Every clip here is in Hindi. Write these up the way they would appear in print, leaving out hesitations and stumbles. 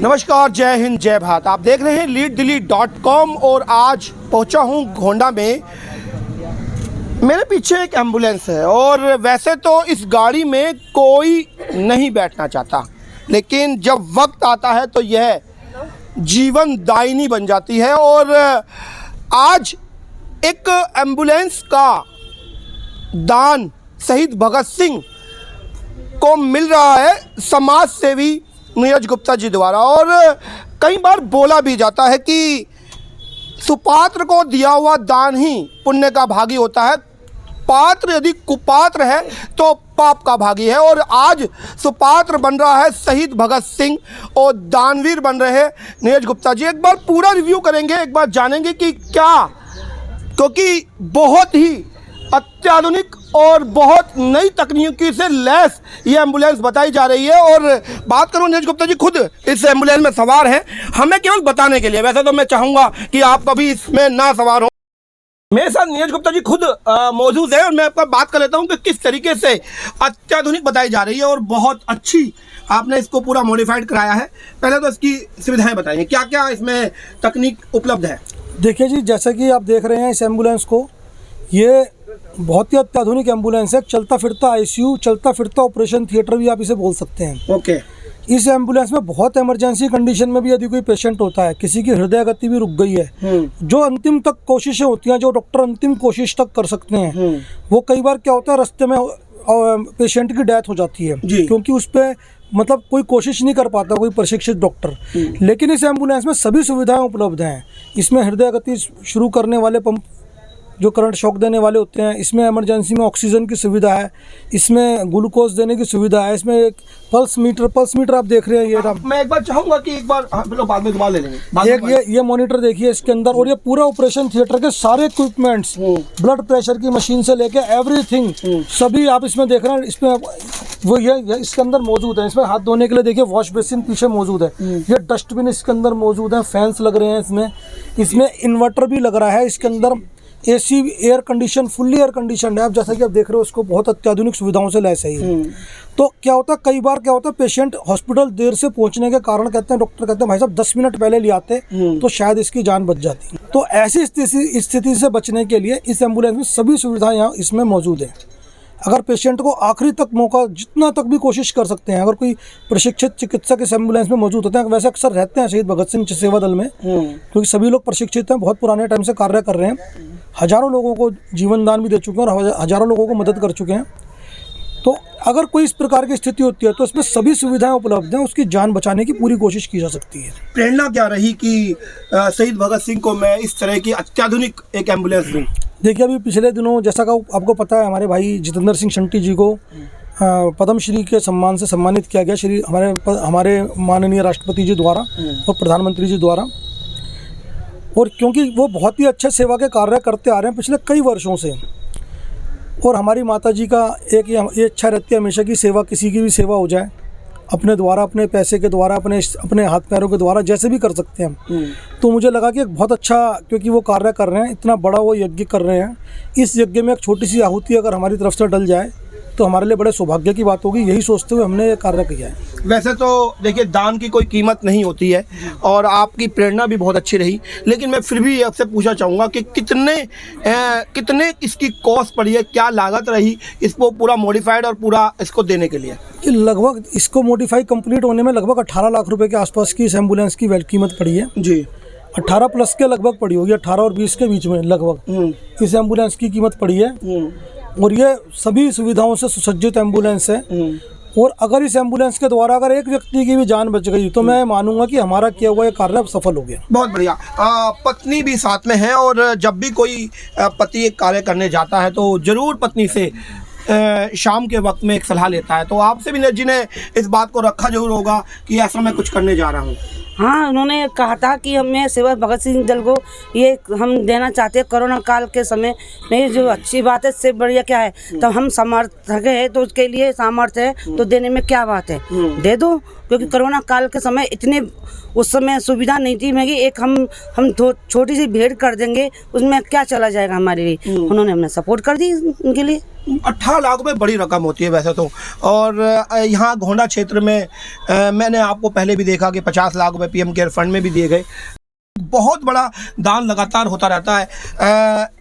नमस्कार, जय हिंद, जय भारत। आप देख रहे हैं leaddelhi.com और आज पहुंचा हूं गोंडा में। मेरे पीछे एक एम्बुलेंस है और वैसे तो इस गाड़ी में कोई नहीं बैठना चाहता, लेकिन जब वक्त आता है तो यह जीवन दायिनी बन जाती है। और आज एक एम्बुलेंस का दान शहीद भगत सिंह को मिल रहा है समाज सेवी नीरज गुप्ता जी द्वारा। और कई बार बोला भी जाता है कि सुपात्र को दिया हुआ दान ही पुण्य का भागी होता है, पात्र यदि कुपात्र है तो पाप का भागी है। और आज सुपात्र बन रहा है शहीद भगत सिंह और दानवीर बन रहे हैं नीरज गुप्ता जी। एक बार पूरा रिव्यू करेंगे, एक बार जानेंगे कि क्या, क्योंकि बहुत ही अत्याधुनिक और बहुत नई तकनीकी से लैस ये एम्बुलेंस बताई जा रही है। और बात करूं, नीरज गुप्ता जी खुद इस एम्बुलेंस में सवार हैं, हमें केवल बताने के लिए। वैसे तो मैं चाहूँगा कि आप कभी इसमें ना सवार हो। मेरे साथ नीरज गुप्ता जी खुद मौजूद है और मैं आपका बात कर लेता हूं कि किस तरीके से अत्याधुनिक बताई जा रही है और बहुत अच्छी आपने इसको पूरा मॉडिफाइड कराया है। पहले तो इसकी सुविधाएं बताइए, क्या क्या इसमें तकनीक उपलब्ध है। देखिए जी, जैसा कि आप देख रहे हैं इस एम्बुलेंस को, ये बहुत ही अत्याधुनिक एम्बुलेंस है। चलता फिरता आईसीयू, चलता फिरता ऑपरेशन थिएटर भी आप इसे बोल सकते हैं। ओके। इस एम्बुलेंस में बहुत इमरजेंसी कंडीशन में भी यदि कोई पेशेंट होता है, किसी की हृदय गति भी रुक गई है, जो अंतिम तक कोशिशें होती हैं, जो डॉक्टर अंतिम कोशिश तक कर सकते हैं, वो कई बार क्या होता है, रास्ते में पेशेंट की डेथ हो जाती है क्योंकि उस पर मतलब कोई कोशिश नहीं कर पाता कोई प्रशिक्षित डॉक्टर। लेकिन इस एम्बुलेंस में सभी सुविधाएं उपलब्ध हैं। इसमें हृदय गति शुरू करने वाले पंप, जो करंट शॉक देने वाले होते हैं, इसमें इमरजेंसी में ऑक्सीजन की सुविधा है, इसमें ग्लूकोज देने की सुविधा है, इसमें एक पल्स मीटर आप देख रहे हैं। ये मैं एक बार चाहूंगा कि एक बार बाद में दोबारा ले लेंगे। ये मॉनिटर देखिए इसके अंदर, और ये पूरा ऑपरेशन थिएटर के सारे इक्विपमेंट्स, ब्लड प्रेशर की मशीन से लेके एवरीथिंग सभी आप इसमें देख रहे हैं। इसमें वो ये इसके अंदर मौजूद है। इसमें हाथ धोने के लिए देखिए वॉश बेसिन पीछे मौजूद है, ये डस्टबिन इसके अंदर मौजूद है, फैंस लग रहे हैं इसमें इन्वर्टर भी लग रहा है इसके अंदर, AC air condition, fully air condition है। आप जैसा कि आप देख रहे हो, उसको बहुत अत्याधुनिक सुविधाओं से लैस है ये। तो क्या होता है, कई बार क्या होता है, पेशेंट हॉस्पिटल देर से पहुंचने के कारण कहते हैं, डॉक्टर कहते हैं भाई साहब 10 मिनट पहले ले आते तो शायद इसकी जान बच जाती। तो ऐसी स्थिति से बचने के लिए इस एम्बुलेंस में सभी सुविधाएं यहाँ इसमें मौजूद है। अगर पेशेंट को आखिरी तक मौका, जितना तक भी कोशिश कर सकते हैं, अगर कोई प्रशिक्षित चिकित्सक इस एम्बुलेंस में मौजूद होते हैं, वैसे अक्सर रहते हैं शहीद भगत सिंह सेवा दल में, क्योंकि सभी लोग प्रशिक्षित हैं, बहुत पुराने टाइम से कार्य कर रहे हैं, हजारों लोगों को जीवन दान भी दे चुके हैं और हजारों लोगों को मदद कर चुके हैं। तो अगर कोई इस प्रकार की स्थिति होती है तो इसमें सभी सुविधाएं उपलब्ध हैं, उसकी जान बचाने की पूरी कोशिश की जा सकती है। प्रेरणा क्या रही कि शहीद भगत सिंह को मैं इस तरह की अत्याधुनिक एक एम्बुलेंस दूं? देखिए, अभी पिछले दिनों जैसा का आपको पता है, हमारे भाई जितेंद्र सिंह शंटी जी को पद्मश्री के सम्मान से सम्मानित किया गया हमारे माननीय राष्ट्रपति जी द्वारा और प्रधानमंत्री जी द्वारा। और क्योंकि वो बहुत ही अच्छे सेवा के कार्य करते आ रहे हैं पिछले कई वर्षों से, और हमारी माता जी का एक ये इच्छा रहती है हमेशा की सेवा, किसी की भी सेवा हो जाए, अपने द्वारा, अपने पैसे के द्वारा, अपने हाथ पैरों के द्वारा, जैसे भी कर सकते हैं। तो मुझे लगा कि एक बहुत अच्छा, क्योंकि वो कार्य कर रहे हैं, इतना बड़ा वो यज्ञ कर रहे हैं, इस यज्ञ में एक छोटी सी आहुति अगर हमारी तरफ से डल जाए तो हमारे लिए बड़े सौभाग्य की बात होगी। यही सोचते हुए हमने ये कार्य किया है। वैसे तो देखिए, दान की कोई कीमत नहीं होती है और आपकी प्रेरणा भी बहुत अच्छी रही, लेकिन मैं फिर भी आपसे पूछना चाहूँगा कि कितने इसकी कॉस्ट पड़ी है, क्या लागत रही इसको पूरा मॉडिफाइड और पूरा इसको देने के लिए? लगभग इसको मॉडिफाई कंप्लीट होने में लगभग 18 लाख रुपए के आसपास की इस एम्बुलेंस की कीमत पड़ी है जी। 18 प्लस के लगभग पड़ी होगी, 18 और 20 के बीच में लगभग इस एम्बुलेंस की कीमत पड़ी है। और ये सभी सुविधाओं से सुसज्जित एम्बुलेंस है। और अगर इस एम्बुलेंस के द्वारा अगर एक व्यक्ति की भी जान बच गई तो मैं मानूंगा कि हमारा किया हुआ ये कार्य सफल हो गया। बहुत बढ़िया। पत्नी भी साथ में है और जब भी कोई पति एक कार्य करने जाता है तो जरूर पत्नी से शाम के वक्त में एक सलाह लेता है। तो आपसे भी नीरज जी ने इस बात को रखा जरूर होगा कि ऐसा मैं कुछ करने जा रहा हूँ। हाँ, उन्होंने कहा था कि हमें सेवा भगत सिंह दल को ये हम देना चाहते हैं कोरोना काल के समय में। जो अच्छी बात है, इससे बढ़िया क्या है, तो हम समर्थक है तो उसके लिए सामर्थ्य है तो देने में क्या बात है, दे दो। क्योंकि कोरोना काल के समय इतने उस समय सुविधा नहीं थी। मैं कि एक हम छोटी सी भेंट कर देंगे, उसमें क्या चला जाएगा हमारे लिए। उन्होंने हमें सपोर्ट कर दी उनके लिए। 18 लाख रुपये बड़ी रकम होती है वैसे तो। और यहाँ गोंडा क्षेत्र में मैंने आपको पहले भी देखा कि 50 लाख रुपये पीएम केयर फंड में भी दिए गए। बहुत बड़ा दान लगातार होता रहता है।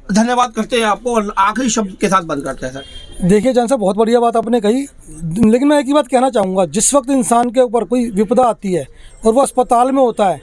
धन्यवाद करते हैं आपको और आखिरी शब्द के साथ बंद करते हैं सर। देखिए जान साहब, बहुत बढ़िया बात आपने कही, लेकिन मैं एक ही बात कहना चाहूँगा, जिस वक्त इंसान के ऊपर कोई विपदा आती है और वो अस्पताल में होता है,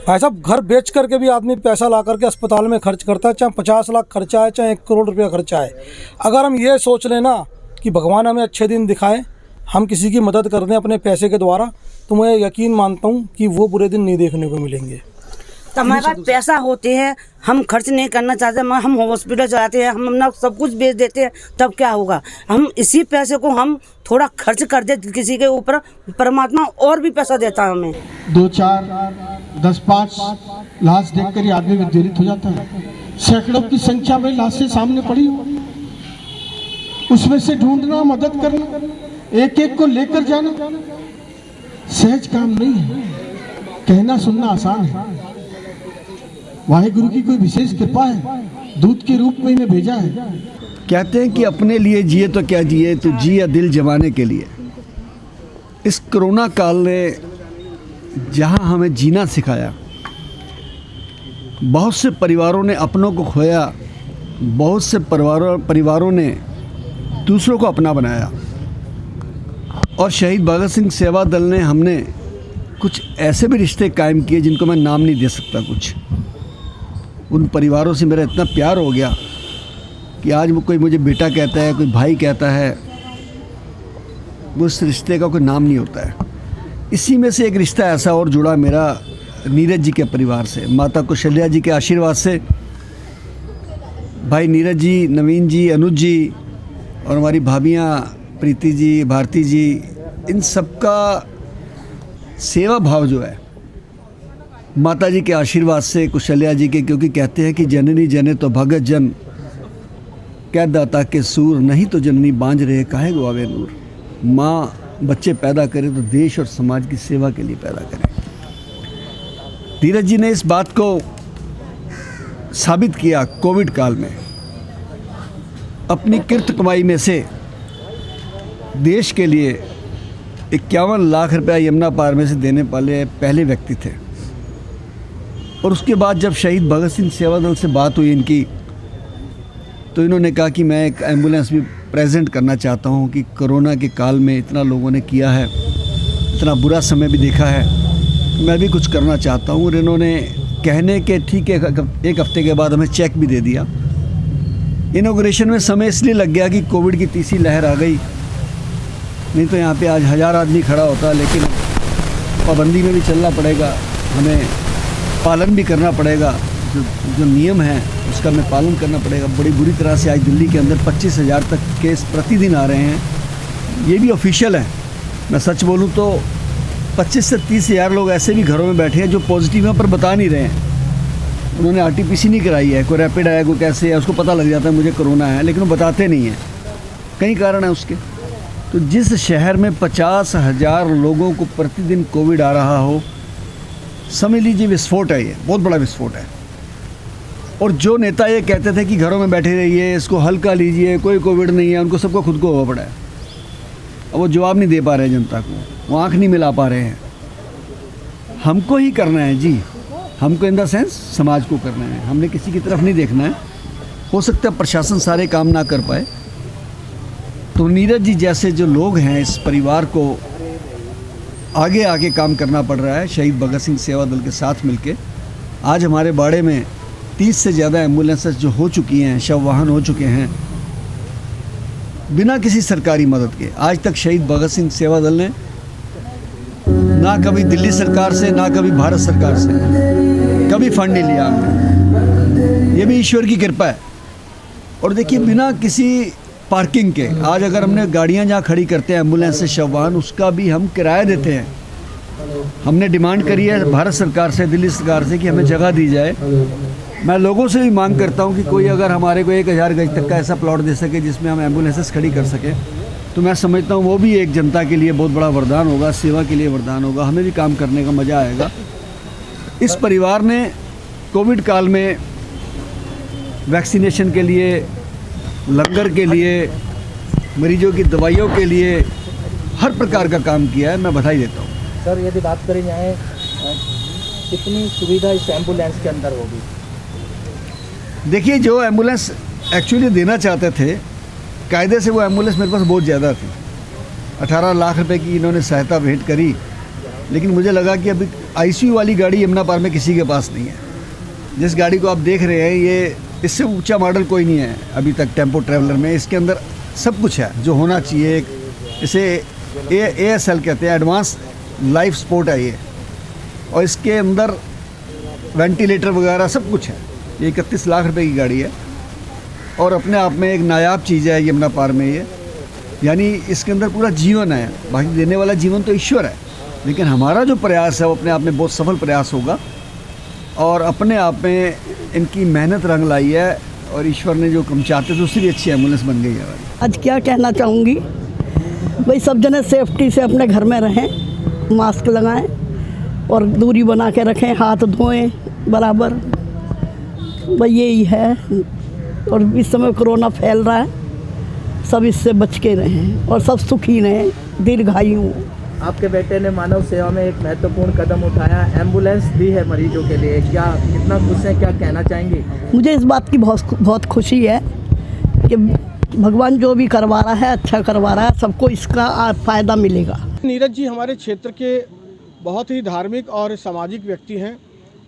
भाई साहब घर बेच करके भी आदमी पैसा ला करके अस्पताल में खर्च करता है, चाहे 50 लाख खर्चा है, चाहे 1 करोड़ रुपया खर्चा है। अगर हम ये सोच लें ना कि भगवान हमें अच्छे दिन दिखाएं, हम किसी की मदद कर दें अपने पैसे के द्वारा, तो मैं यकीन मानता हूँ कि वो बुरे दिन नहीं देखने को मिलेंगे। तो हमारे पास पैसा होते हैं, हम खर्च नहीं करना चाहते, हम हॉस्पिटल चलाते हैं, हम अपना सब कुछ बेच देते हैं, तब क्या होगा? हम इसी पैसे को हम थोड़ा खर्च कर दे किसी के ऊपर, परमात्मा और भी पैसा देता है हमें। 2, 4, 10, 5 लाश देखकर ही आदमी विचलित हो जाता है। सैकड़ों की संख्या में लाशें सामने पड़ी हो, उसमें से ढूंढना, मदद करना, एक एक को लेकर जाना सहज काम नहीं है। कहना सुनना आसान है। वाहिगुरु की कोई विशेष कृपा है, दूत के रूप में इन्हें भेजा है। कहते हैं कि अपने लिए जिए तो क्या जिए, तो जिया दिल जमाने के लिए। इस कोरोना काल ने जहां हमें जीना सिखाया, बहुत से परिवारों ने अपनों को खोया, बहुत से परिवारों ने दूसरों को अपना बनाया। और शहीद भगत सिंह सेवा दल ने हमने कुछ ऐसे भी रिश्ते कायम किए जिनको मैं नाम नहीं दे सकता। कुछ उन परिवारों से मेरा इतना प्यार हो गया कि आज वो कोई मुझे बेटा कहता है, कोई भाई कहता है, उस रिश्ते का कोई नाम नहीं होता है। इसी में से एक रिश्ता ऐसा और जुड़ा मेरा नीरज जी के परिवार से, माता कौशल्या जी के आशीर्वाद से। भाई नीरज जी, नवीन जी, अनुज जी और हमारी भाभियाँ प्रीति जी, भारती जी, इन सबका सेवा भाव जो है माता जी के आशीर्वाद से, कौशल्या जी के, क्योंकि कहते हैं कि जननी जने तो भगत जन, कह दाता के सूर, नहीं तो जननी बांझ रहे काहे गुआवे नूर। माँ बच्चे पैदा करे तो देश और समाज की सेवा के लिए पैदा करे। नीरज जी ने इस बात को साबित किया कोविड काल में। अपनी किर्त कमाई में से देश के लिए 51 लाख रुपया यमुना पार में से देने वाले पहले व्यक्ति थे। और उसके बाद जब शहीद भगत सिंह सेवा दल से बात हुई इनकी, तो इन्होंने कहा कि मैं एक एम्बुलेंस भी प्रेजेंट करना चाहता हूं कि कोरोना के काल में इतना लोगों ने किया है, इतना बुरा समय भी देखा है, मैं भी कुछ करना चाहता हूं। और इन्होंने कहने के ठीक एक हफ्ते के बाद हमें चेक भी दे दिया। इनॉग्रेशन में समय इसलिए लग गया कि कोविड की तीसरी लहर आ गई, नहीं तो यहाँ पे आज 1000 आदमी खड़ा होता। लेकिन पाबंदी में भी चलना पड़ेगा, हमें पालन भी करना पड़ेगा, जो नियम है उसका हमें पालन करना पड़ेगा। बड़ी बुरी तरह से आज दिल्ली के अंदर 25,000 तक केस प्रतिदिन आ रहे हैं, ये भी ऑफिशियल है। मैं सच बोलूँ तो 25 से 30,000 लोग ऐसे भी घरों में बैठे हैं जो पॉजिटिव हैं पर बता नहीं रहे हैं। उन्होंने RT-PC नहीं कराई है, कोई रैपिड आया, कोई कैसे है, उसको पता लग जाता है मुझे कोरोना है, लेकिन वो बताते नहीं हैं। कई कारण है उसके। तो जिस शहर में 50,000 लोगों को प्रतिदिन कोविड आ रहा हो, समझ लीजिए विस्फोट है, ये बहुत बड़ा विस्फोट है। और जो नेता ये कहते थे कि घरों में बैठे रहिए, इसको हल्का लीजिए, कोई कोविड नहीं है, उनको सबको खुद को हुआ पड़ा है। अब वो जवाब नहीं दे पा रहे हैं जनता को, वो आँख नहीं मिला पा रहे हैं। हमको ही करना है जी, हमको इन द सेंस समाज को करना है, हमने किसी की तरफ नहीं देखना है। हो सकता है प्रशासन सारे काम ना कर पाए, तो नीरज जी जैसे जो लोग हैं, इस परिवार को आगे आके काम करना पड़ रहा है शहीद भगत सिंह सेवा दल के साथ मिलके। आज हमारे बाड़े में 30 से ज़्यादा एम्बुलेंसेस जो हो चुकी हैं, शव वाहन हो चुके हैं, बिना किसी सरकारी मदद के। आज तक शहीद भगत सिंह सेवा दल ने ना कभी दिल्ली सरकार से, ना कभी भारत सरकार से कभी फंड नहीं लिया हमने, ये भी ईश्वर की कृपा है। और देखिए बिना किसी पार्किंग के, आज अगर हमने गाड़ियां जहां खड़ी करते हैं एम्बुलेंस से, शव वाहन, उसका भी हम किराया देते हैं। हमने डिमांड करी है भारत सरकार से, दिल्ली सरकार से कि हमें जगह दी जाए। मैं लोगों से भी मांग करता हूं कि कोई अगर हमारे को 1000 गज तक का ऐसा प्लॉट दे सके जिसमें हम एम्बुलेंसेस खड़ी कर सकें, तो मैं समझता हूं वो भी एक जनता के लिए बहुत बड़ा वरदान होगा, सेवा के लिए वरदान होगा, हमें भी काम करने का मज़ा आएगा। इस परिवार ने कोविड काल में वैक्सीनेशन के लिए लंगर के लिए, मरीजों की दवाइयों के लिए हर प्रकार का काम किया है। मैं बधाई देता हूँ। सर यदि बात करें जाए कितनी सुविधा इस एम्बुलेंस के अंदर होगी? देखिए, जो एम्बुलेंस एक्चुअली देना चाहते थे, कायदे से वो एम्बुलेंस मेरे पास बहुत ज़्यादा थी। 18 लाख रुपए की इन्होंने सहायता भेंट करी, लेकिन मुझे लगा कि अभी आईसीयू वाली गाड़ी यमुना पार में किसी के पास नहीं है। जिस गाड़ी को आप देख रहे हैं, ये इससे ऊंचा मॉडल कोई नहीं है अभी तक टेम्पो ट्रैवलर में। इसके अंदर सब कुछ है जो होना चाहिए। इसे ASL कहते हैं, एडवांस लाइफ सपोर्ट है ये, और इसके अंदर वेंटिलेटर वगैरह सब कुछ है। ये 31 लाख रुपए की गाड़ी है और अपने आप में एक नायाब चीज़ है यमुना पार में ये। यानी इसके अंदर पूरा जीवन है। बाकी देने वाला जीवन तो ईश्वर है, लेकिन हमारा जो प्रयास है वो अपने आप में बहुत सफल प्रयास होगा और अपने आप में इनकी मेहनत रंग लाई है और ईश्वर ने जो कम चाहते थे उससे भी अच्छी एम्बुलेंस बन गई है। आज क्या कहना चाहूँगी, भाई सब जने सेफ्टी से अपने घर में रहें, मास्क लगाएं और दूरी बना के रखें, हाथ धोएं बराबर, भाई यही है। और इस समय कोरोना फैल रहा है, सब इससे बच के रहें और सब सुखी रहें, दीर्घायु हों। आपके बेटे ने मानव सेवा में एक महत्वपूर्ण कदम उठाया, एम्बुलेंस दी है मरीजों के लिए, क्या कितना खुश हैं, क्या कहना चाहेंगे? मुझे इस बात की बहुत खुशी है कि भगवान जो भी करवा रहा है अच्छा करवा रहा है, सबको इसका फ़ायदा मिलेगा। नीरज जी हमारे क्षेत्र के बहुत ही धार्मिक और सामाजिक व्यक्ति हैं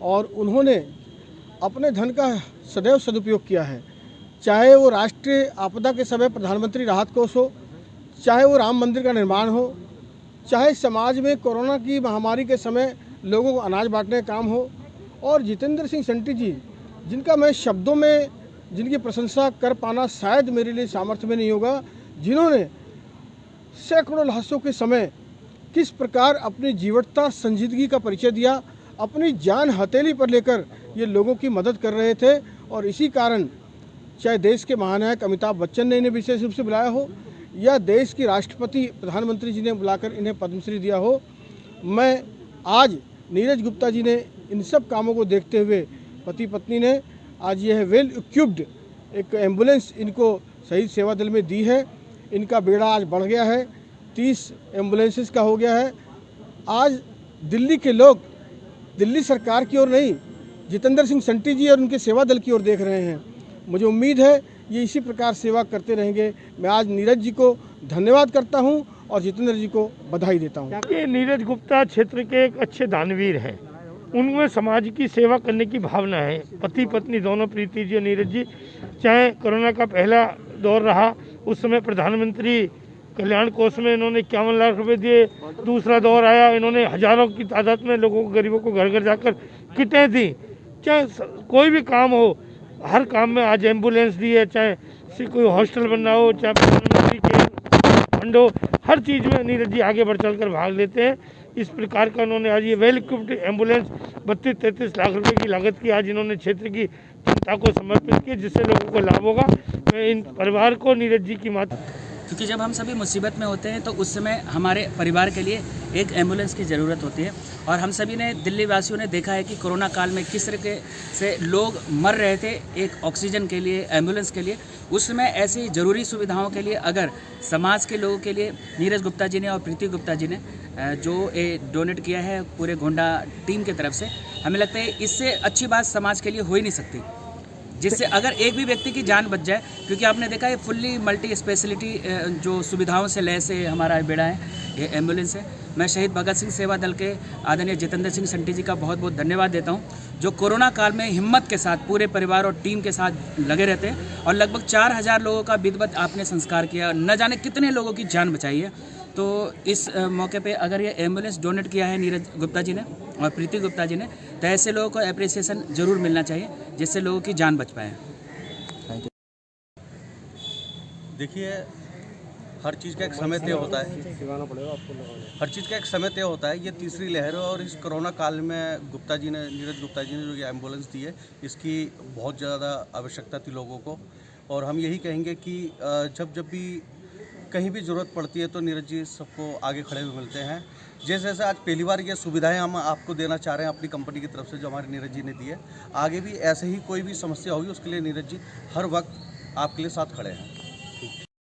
और उन्होंने अपने धन का सदैव सदुपयोग किया है। चाहे वो राष्ट्रीय आपदा के समय प्रधानमंत्री राहत कोष हो, चाहे वो राम मंदिर का निर्माण हो, चाहे समाज में कोरोना की महामारी के समय लोगों को अनाज बांटने का काम हो, और जितेंद्र सिंह संटी जी, जिनका मैं शब्दों में जिनकी प्रशंसा कर पाना शायद मेरे लिए सामर्थ्य में नहीं होगा, जिन्होंने सैकड़ों लाशों के समय किस प्रकार अपनी जीवटता संजीदगी का परिचय दिया, अपनी जान हथेली पर लेकर ये लोगों की मदद कर रहे थे। और इसी कारण चाहे देश के महानायक अमिताभ बच्चन ने इन्हें विशेष रूप से बुलाया हो या देश की राष्ट्रपति प्रधानमंत्री जी ने बुलाकर इन्हें पद्मश्री दिया हो, मैं आज नीरज गुप्ता जी ने इन सब कामों को देखते हुए पति पत्नी ने आज यह वेल इक्विप्ड एक एम्बुलेंस इनको शहीद सेवा दल में दी है। इनका बेड़ा आज बढ़ गया है, 30 एम्बुलेंसेस का हो गया है। आज दिल्ली के लोग दिल्ली सरकार की ओर नहीं, जितेंद्र सिंह संटी जी और उनके सेवा दल की ओर देख रहे हैं। मुझे उम्मीद है ये इसी प्रकार सेवा करते रहेंगे। मैं आज नीरज जी को धन्यवाद करता हूं और जितेंद्र जी को बधाई देता हूं। ये नीरज गुप्ता क्षेत्र के एक अच्छे दानवीर हैं, उनमें समाज की सेवा करने की भावना है। पति पत्नी दोनों, प्रीति जी और नीरज जी, चाहे कोरोना का पहला दौर रहा उस समय प्रधानमंत्री कल्याण कोष में इन्होंने 51 लाख रुपए दिए, दूसरा दौर आया इन्होंने हजारों की तादाद में लोगों को, गरीबों को घर घर जाकर किटें दी। चाहे कोई भी काम हो, हर काम में आज एम्बुलेंस दी है, चाहे कोई हॉस्टल बनना हो, चाहे प्रधानमंत्री के फंड हो, हर चीज़ में नीरज जी आगे बढ़ चल कर भाग लेते हैं। इस प्रकार का उन्होंने आज ये वेल इक्विप्ड एम्बुलेंस 32-33 लाख रुपए की लागत की आज इन्होंने क्षेत्र की जनता को समर्पित की, जिससे लोगों को लाभ होगा। मैं इन परिवार को नीरज जी की माता, क्योंकि जब हम सभी मुसीबत में होते हैं तो उस समय हमारे परिवार के लिए एक एम्बुलेंस की ज़रूरत होती है। और हम सभी ने, दिल्ली वासियों ने देखा है कि कोरोना काल में किस तरीके से लोग मर रहे थे एक ऑक्सीजन के लिए, एम्बुलेंस के लिए। उस समय ऐसी ज़रूरी सुविधाओं के लिए अगर समाज के लोगों के लिए नीरज गुप्ता जी ने और प्रीति गुप्ता जी ने जो डोनेट किया है पूरे गोंडा टीम की तरफ से, हमें लगता है इससे अच्छी बात समाज के लिए हो ही नहीं सकती, जिससे अगर एक भी व्यक्ति की जान बच जाए। क्योंकि आपने देखा है फुल्ली मल्टी स्पेशलिटी जो सुविधाओं से लैस है हमारा बेड़ा है, ये एम्बुलेंस है। मैं शहीद भगत सिंह सेवा दल के आदरणीय जितेंद्र सिंह संटी जी का बहुत बहुत धन्यवाद देता हूं, जो कोरोना काल में हिम्मत के साथ पूरे परिवार और टीम के साथ लगे रहते हैं और लगभग 4000 लोगों का विधिवत आपने संस्कार किया, न जाने कितने लोगों की जान बचाई है। तो इस मौके पे अगर ये एम्बुलेंस डोनेट किया है नीरज गुप्ता जी ने और प्रीति गुप्ता जी ने, तो ऐसे लोगों को एप्रिसिएशन ज़रूर मिलना चाहिए, जिससे लोगों की जान बच पाए। देखिए, हर चीज़ का एक समय तय होता है, हर चीज़ का एक समय तय होता है। ये तीसरी लहर है और इस कोरोना काल में नीरज गुप्ता जी ने जो ये एम्बुलेंस दी है, इसकी बहुत ज़्यादा आवश्यकता थी लोगों को। और हम यही कहेंगे कि जब भी कहीं भी ज़रूरत पड़ती है तो नीरज जी सबको आगे खड़े हुए मिलते हैं। जैसे आज पहली बार ये सुविधाएं हम आपको देना चाह रहे हैं अपनी कंपनी की तरफ से, जो हमारे नीरज जी ने दी है। आगे भी ऐसे ही कोई भी समस्या होगी उसके लिए नीरज जी हर वक्त आपके लिए साथ खड़े हैं।